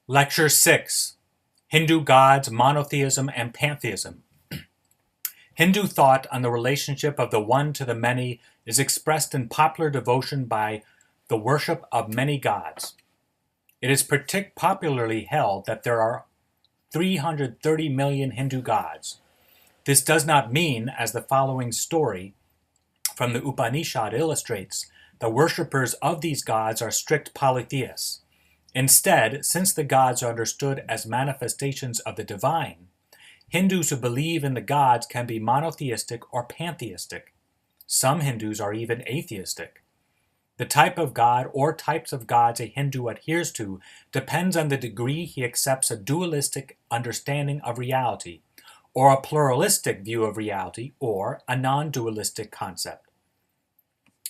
Lecture 6, Hindu Gods, Monotheism, and Pantheism. Hindu thought on the relationship of the one to the many is expressed in popular devotion by the worship of many gods. It is popularly held that there are 330 million Hindu gods. This does not mean, as the following story from the Upanishad illustrates, the worshippers of these gods are strict polytheists. Instead, since the gods are understood as manifestations of the divine, Hindus who believe in the gods can be monotheistic or pantheistic. Some Hindus are even atheistic. The type of god or types of gods a Hindu adheres to depends on the degree he accepts a dualistic understanding of reality, or a pluralistic view of reality, or a non-dualistic concept.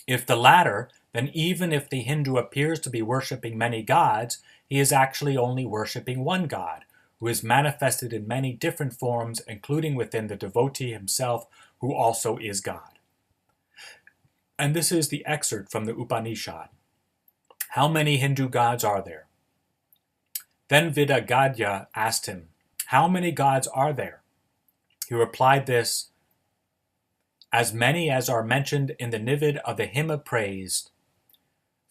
If the latter, then even if the Hindu appears to be worshipping many gods, he is actually only worshipping one god, who is manifested in many different forms, including within the devotee himself, who also is God. And this is the excerpt from the Upanishad. How many Hindu gods are there? Then Vidagadya asked him, how many gods are there? He replied this, as many as are mentioned in the Nivid of the hymn of praise,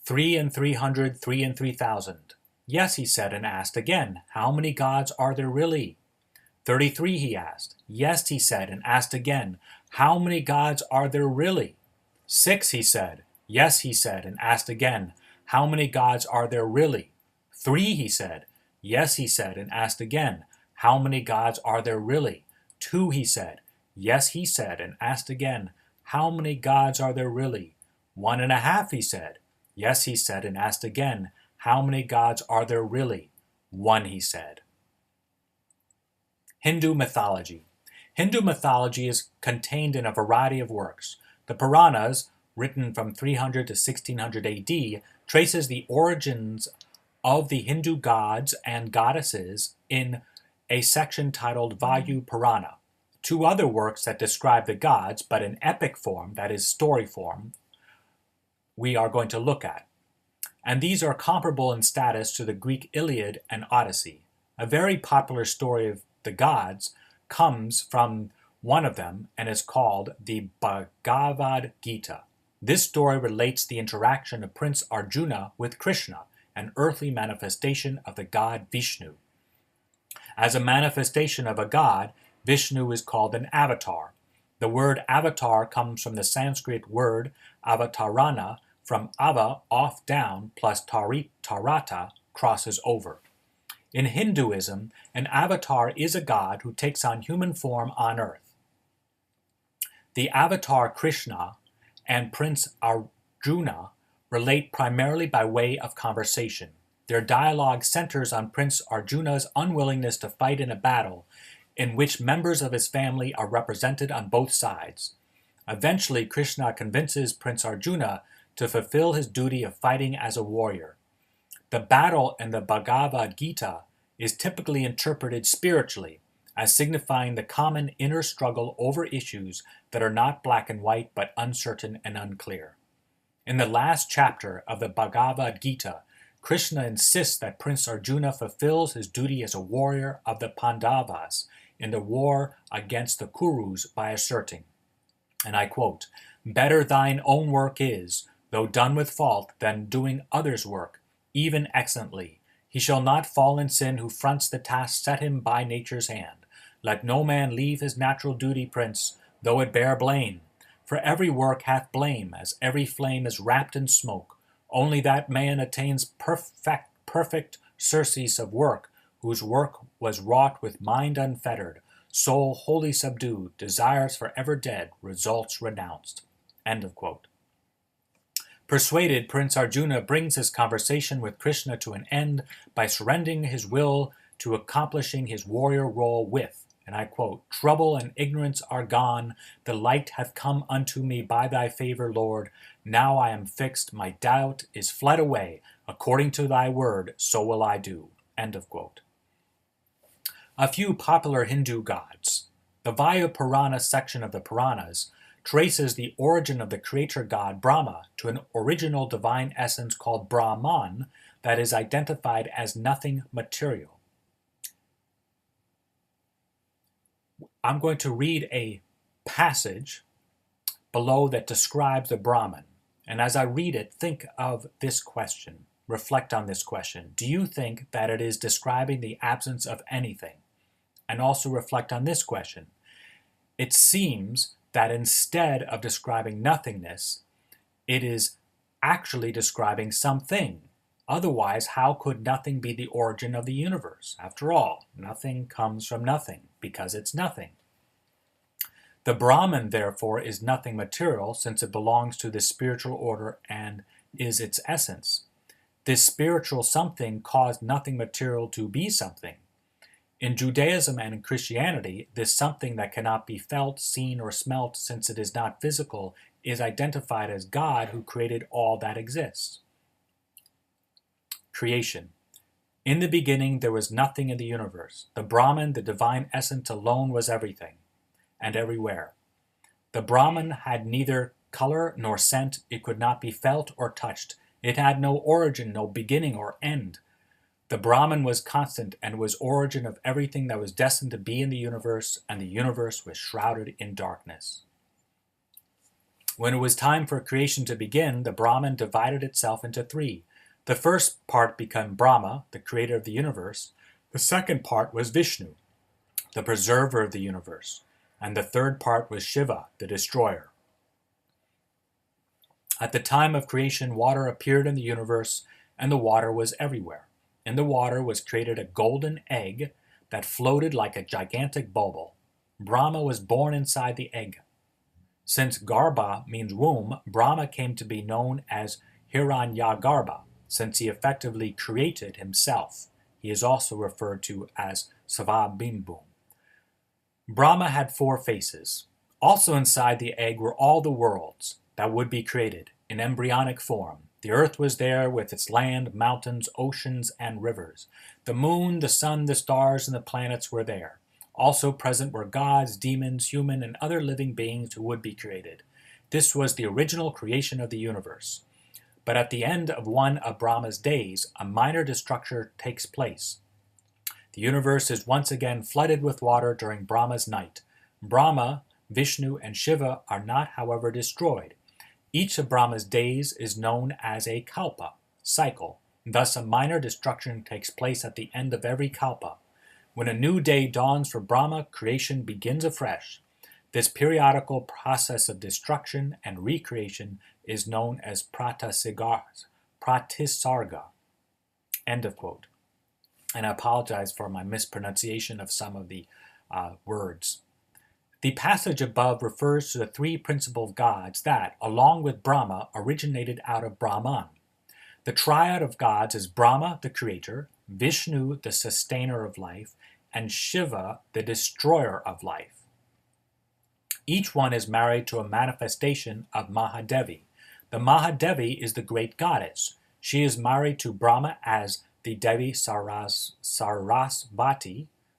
3 and 300, 3 and 3,000. Yes, he said, and asked again, how many gods are there really? 33, he asked. Yes, he said, and asked again, how many gods are there really? 6, he said. Yes, he said, and asked again, how many gods are there really? 3, he said. Yes, he said, and asked again, how many gods are there really? 2, he said. Yes, he said, and asked again, how many gods are there really? 1.5, he said. Yes, he said, and asked again, how many gods are there really? 1, he said. Hindu mythology. Hindu mythology is contained in a variety of works. The Puranas, written from 300 to 1600 AD, traces the origins of the Hindu gods and goddesses in a section titled Vayu Purana. 2 other works that describe the gods, but in epic form, that is story form, we are going to look at. And these are comparable in status to the Greek Iliad and Odyssey. A very popular story of the gods comes from one of them and is called the Bhagavad Gita. This story relates the interaction of Prince Arjuna with Krishna, an earthly manifestation of the god Vishnu. As a manifestation of a god, Vishnu is called an avatar. The word avatar comes from the Sanskrit word avatarana, from ava, off, down, plus tarata, crosses over. In Hinduism, an avatar is a god who takes on human form on earth. The avatar Krishna and Prince Arjuna relate primarily by way of conversation. Their dialogue centers on Prince Arjuna's unwillingness to fight in a battle in which members of his family are represented on both sides. Eventually, Krishna convinces Prince Arjuna to fulfill his duty of fighting as a warrior. The battle in the Bhagavad Gita is typically interpreted spiritually, as signifying the common inner struggle over issues that are not black and white but uncertain and unclear. In the last chapter of the Bhagavad Gita, Krishna insists that Prince Arjuna fulfills his duty as a warrior of the Pandavas in the war against the Kurus by asserting, and I quote, better thine own work is, though done with fault, than doing others' work, even excellently. He shall not fall in sin who fronts the task set him by nature's hand. Let no man leave his natural duty, prince, though it bear blame. For every work hath blame, as every flame is wrapped in smoke. Only that man attains perfect surcease of work, whose work was wrought with mind unfettered, soul wholly subdued, desires forever dead, results renounced. End of quote. Persuaded, Prince Arjuna brings his conversation with Krishna to an end by surrendering his will to accomplishing his warrior role with, and I quote, trouble and ignorance are gone, the light hath come unto me by thy favor, Lord. Now I am fixed, my doubt is fled away. According to thy word, so will I do. End of quote. A few popular Hindu gods. The Vayu Purana section of the Puranas traces the origin of the creator god Brahma to an original divine essence called Brahman that is identified as nothing material. I'm going to read a passage below that describes the Brahman. And as I read it, think of this question. Reflect on this question. Do you think that it is describing the absence of anything? And also reflect on this question. It seems that instead of describing nothingness, it is actually describing something. Otherwise, how could nothing be the origin of the universe? After all, nothing comes from nothing, because it's nothing. The Brahman, therefore, is nothing material, since it belongs to the spiritual order and is its essence. This spiritual something caused nothing material to be something. In Judaism and in Christianity, this something that cannot be felt, seen, or smelt, since it is not physical, is identified as God who created all that exists. Creation. In the beginning there was nothing in the universe. The Brahman, the divine essence alone, was everything and everywhere. The Brahman had neither color nor scent. It could not be felt or touched. It had no origin, no beginning or end. The Brahman was constant and was origin of everything that was destined to be in the universe, and the universe was shrouded in darkness. When it was time for creation to begin, the Brahman divided itself into three. The first part became Brahma, the creator of the universe. The second part was Vishnu, the preserver of the universe. And the third part was Shiva, the destroyer. At the time of creation, water appeared in the universe, and the water was everywhere. In the water was created a golden egg that floated like a gigantic bubble. Brahma was born inside the egg. Since Garbha means womb, Brahma came to be known as Hiranyagarbha, since he effectively created himself. He is also referred to as Svabhimbhu. Brahma had 4 faces. Also inside the egg were all the worlds that would be created in embryonic form. The earth was there with its land, mountains, oceans, and rivers. The moon, the sun, the stars, and the planets were there. Also present were gods, demons, human, and other living beings who would be created. This was the original creation of the universe. But at the end of one of Brahma's days, a minor destruction takes place. The universe is once again flooded with water during Brahma's night. Brahma, Vishnu, and Shiva are not, however, destroyed. Each of Brahma's days is known as a kalpa, cycle. Thus, a minor destruction takes place at the end of every kalpa. When a new day dawns for Brahma, creation begins afresh. This periodical process of destruction and recreation is known as pratisarga. End of quote. And I apologize for my mispronunciation of some of the words. The passage above refers to the 3 principal gods that, along with Brahma, originated out of Brahman. The triad of gods is Brahma, the creator, Vishnu, the sustainer of life, and Shiva, the destroyer of life. Each one is married to a manifestation of Mahadevi. The Mahadevi is the great goddess. She is married to Brahma as the Devi Sarasvati,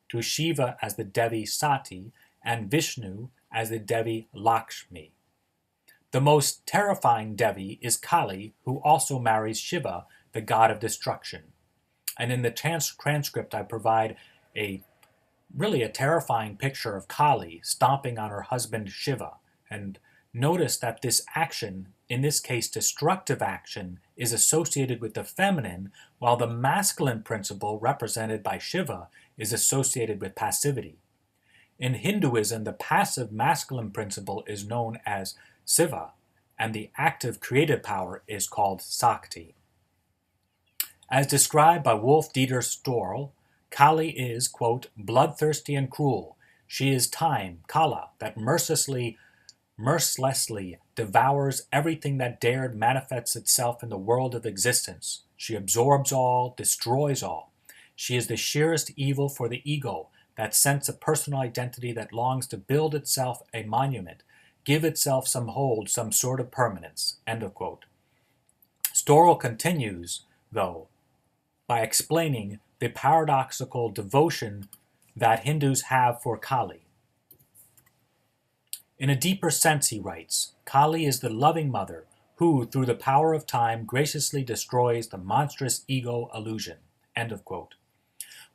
to Shiva as the Devi Sati, and Vishnu as the Devi Lakshmi. The most terrifying Devi is Kali, who also marries Shiva, the god of destruction. And in the transcript I provide a terrifying picture of Kali stomping on her husband Shiva. And notice that this action, in this case destructive action, is associated with the feminine, while the masculine principle represented by Shiva is associated with passivity. In Hinduism, the passive masculine principle is known as Siva, and the active creative power is called Sakti. As described by Wolf-Dieter Storl, Kali is, quote, bloodthirsty and cruel. She is time, Kala, that mercilessly devours everything that dared manifest itself in the world of existence. She absorbs all, destroys all. She is the sheerest evil for the ego, that sense of personal identity that longs to build itself a monument, give itself some hold, some sort of permanence. End of quote. Storl continues, though, by explaining the paradoxical devotion that Hindus have for Kali. In a deeper sense, he writes, Kali is the loving mother who, through the power of time, graciously destroys the monstrous ego illusion. End of quote.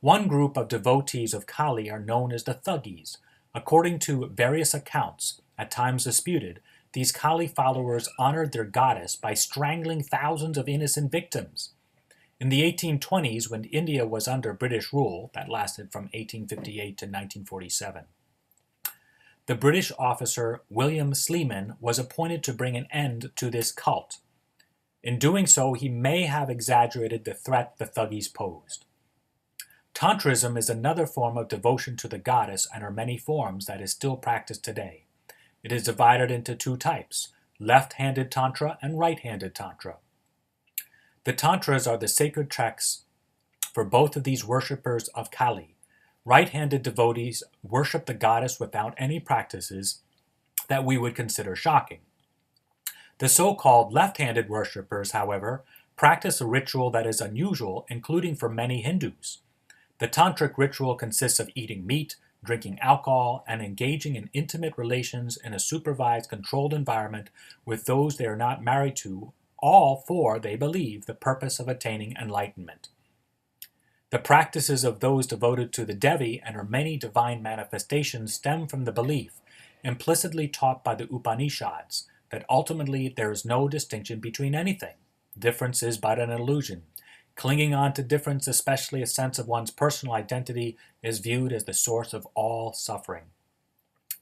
One group of devotees of Kali are known as the Thuggis. According to various accounts, at times disputed, these Kali followers honored their goddess by strangling thousands of innocent victims. In the 1820s, when India was under British rule, that lasted from 1858 to 1947, the British officer William Sleeman was appointed to bring an end to this cult. In doing so, he may have exaggerated the threat the Thuggis posed. Tantrism is another form of devotion to the goddess and her many forms that is still practiced today. It is divided into two types, left-handed Tantra and right-handed Tantra. The Tantras are the sacred texts for both of these worshippers of Kali. Right-handed devotees worship the goddess without any practices that we would consider shocking. The so-called left-handed worshippers, however, practice a ritual that is unusual, including for many Hindus. The tantric ritual consists of eating meat, drinking alcohol, and engaging in intimate relations in a supervised, controlled environment with those they are not married to, all for, they believe, the purpose of attaining enlightenment. The practices of those devoted to the Devi and her many divine manifestations stem from the belief, implicitly taught by the Upanishads, that ultimately there is no distinction between anything. Difference is but an illusion. Clinging on to difference, especially a sense of one's personal identity, is viewed as the source of all suffering.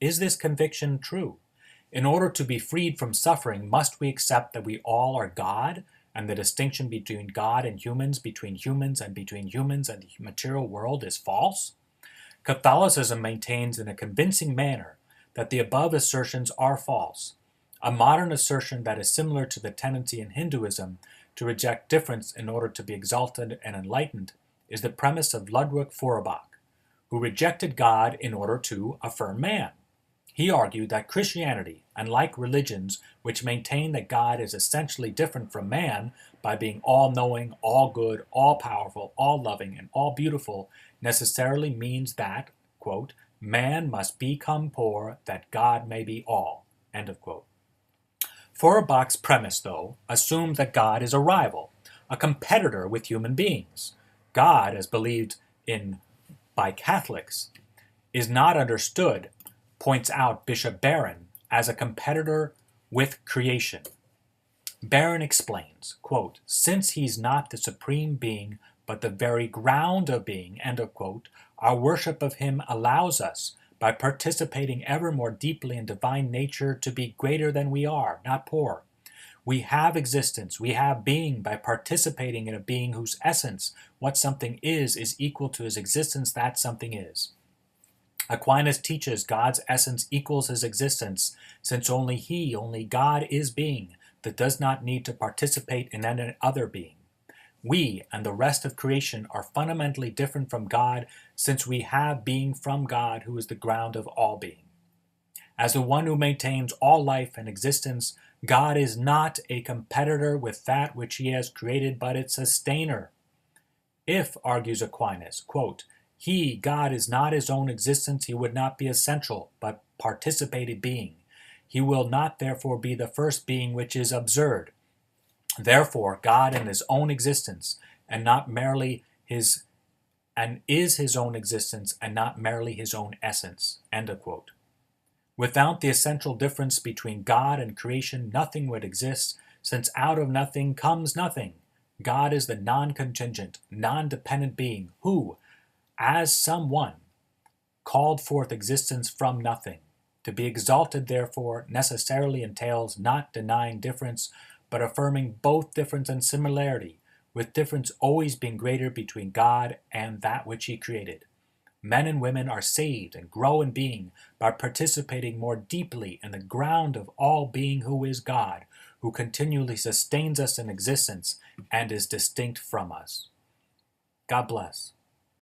Is this conviction true? In order to be freed from suffering, must we accept that we all are God, and the distinction between God and humans, between humans and the material world is false? Catholicism maintains in a convincing manner that the above assertions are false. A modern assertion that is similar to the tendency in Hinduism to reject difference in order to be exalted and enlightened is the premise of Ludwig Feuerbach, who rejected God in order to affirm man. He argued that Christianity, unlike religions which maintain that God is essentially different from man by being all-knowing, all-good, all-powerful, all-loving, and all-beautiful, necessarily means that, quote, man must become poor that God may be all, end of quote. Feuerbach's premise, though, assumes that God is a rival, a competitor with human beings. God, as believed in by Catholics, is not understood, points out Bishop Barron, as a competitor with creation. Barron explains, quote, since he's not the supreme being, but the very ground of being, end of quote, our worship of him allows us, by participating ever more deeply in divine nature, to be greater than we are, not poor. We have existence, we have being by participating in a being whose essence, what something is equal to his existence that something is. Aquinas teaches God's essence equals his existence, since only God is being, that does not need to participate in any other being. We and the rest of creation are fundamentally different from God, since we have being from God, who is the ground of all being. As the one who maintains all life and existence, God is not a competitor with that which he has created, but its sustainer. If, argues Aquinas, quote, God is not his own existence, he would not be essential, but participated being. He will not therefore be the first being, which is absurd. Therefore, God in his own existence, and not merely his, and is his own existence, and not merely his own essence. End of quote. Without the essential difference between God and creation, nothing would exist, since out of nothing comes nothing. God is the non-contingent, non-dependent being who, as someone, called forth existence from nothing. To be exalted, therefore, necessarily entails not denying difference, but affirming both difference and similarity, with difference always being greater between God and that which he created. Men and women are saved and grow in being by participating more deeply in the ground of all being, who is God, who continually sustains us in existence and is distinct from us. God bless.